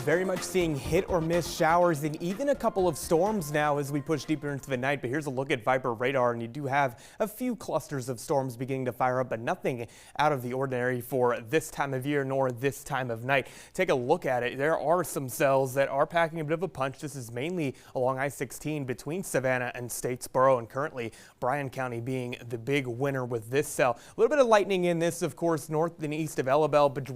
very much seeing hit or miss showers and even a couple of storms now as we push deeper into the night. But here's a look at Viper radar, and you do have a few clusters of storms beginning to fire up, but nothing out of the ordinary for this time of year nor this time of night. Take a look at it. There are some cells that are packing a bit of a punch. This is mainly along I-16 between Savannah and Statesboro, and currently Bryan County being the big winner with this cell. A little bit of lightning in this, of course, north and east of Ellabelle, but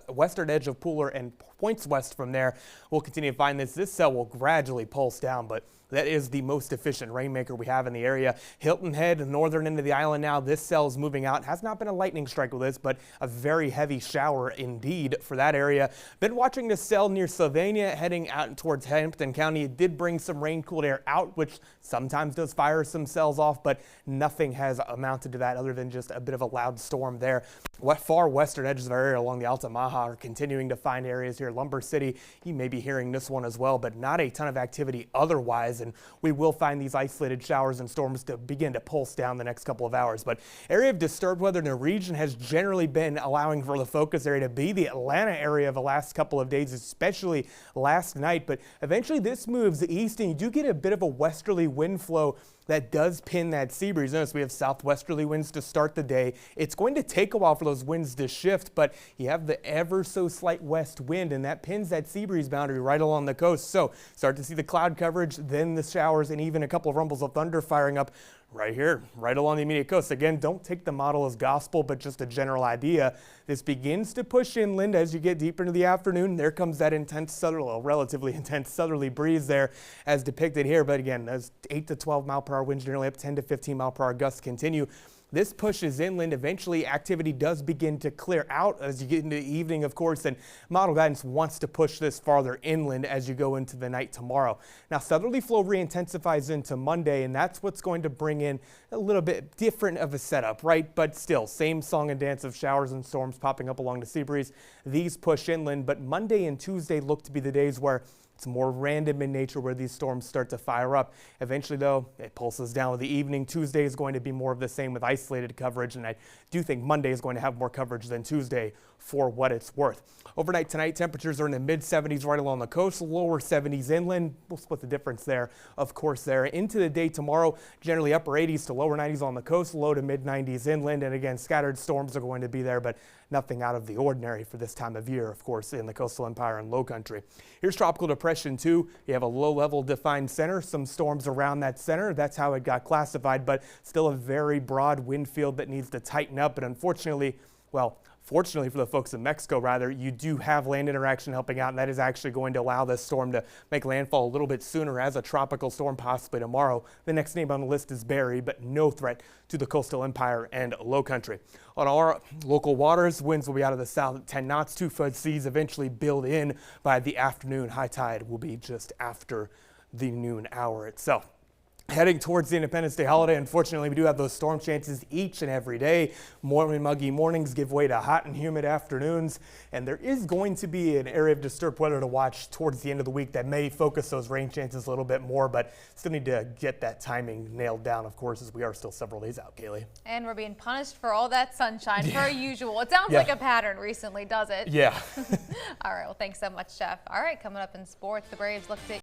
western edge of Pooler and points west from there. We'll continue to find this. This cell will gradually pulse down, but that is the most efficient rainmaker we have in the area. Hilton Head, northern end of the island now. This cell is moving out. Has not been a lightning strike with this, but a very heavy shower indeed for that area. Been watching this cell near Sylvania heading out towards Hampton County. It did bring some rain-cooled air out, which sometimes does fire some cells off, but nothing has amounted to that other than just a bit of a loud storm there. What far western edges of our area along the Altamaha are continuing to find areas here. Lumber City, you may be hearing this one as well, but not a ton of activity otherwise. And we will find these isolated showers and storms to begin to pulse down the next couple of hours. But area of disturbed weather in the region has generally been allowing for the focus area to be the Atlanta area of the last couple of days, especially last night. But eventually this moves east, and you do get a bit of a westerly wind flow that does pin that sea breeze. Notice we have southwesterly winds to start the day. It's going to take a while for those winds to shift, but you have the ever so slight west wind, and that pins that sea breeze boundary right along the coast. So start to see the cloud coverage, then the showers, and even a couple of rumbles of thunder firing up right here, right along the immediate coast. Again, don't take the model as gospel, but just a general idea. This begins to push inland as you get deeper into the afternoon. There comes that intense southerly, relatively intense southerly breeze there as depicted here. But again, those 8 to 12 mile per hour winds, generally up 10 to 15 mile per hour gusts continue. This pushes inland. Eventually, activity does begin to clear out as you get into the evening, of course, and model guidance wants to push this farther inland as you go into the night tomorrow. Now, southerly flow re-intensifies into Monday, and that's what's going to bring in a little bit different of a setup, right? But still, same song and dance of showers and storms popping up along the sea breeze. These push inland, but Monday and Tuesday look to be the days where it's more random in nature where these storms start to fire up. Eventually, though, it pulses down with the evening. Tuesday is going to be more of the same with isolated coverage, and I do think Monday is going to have more coverage than Tuesday for what it's worth. Overnight tonight, temperatures are in the mid-70s right along the coast, lower 70s inland. We'll split the difference there, of course, there. Into the day tomorrow, generally upper 80s to lower 90s on the coast, low to mid-90s inland. And again, scattered storms are going to be there, but nothing out of the ordinary for this time of year, of course, in the coastal empire and low country. Here's tropical depression 2. You have a low-level defined center, some storms around that center. That's how it got classified, but still a very broad wind field that needs to tighten up. But unfortunately, well, fortunately for the folks in Mexico, rather, you do have land interaction helping out, and that is actually going to allow this storm to make landfall a little bit sooner as a tropical storm possibly tomorrow. The next name on the list is Barry, but no threat to the coastal empire and low country. On our local waters, winds will be out of the south at 10 knots. 2-foot seas eventually build in by the afternoon. High tide will be just after the noon hour itself. Heading towards the Independence Day holiday, unfortunately, we do have those storm chances each and every day. Morning muggy mornings give way to hot and humid afternoons, and there is going to be an area of disturbed weather to watch towards the end of the week that may focus those rain chances a little bit more, but still need to get that timing nailed down, of course, as we are still several days out, Kaylee. And we're being punished for all that sunshine per usual. It sounds like a pattern recently, does it? Yeah. All right, well, thanks so much, Jeff. All right, coming up in sports, the Braves look to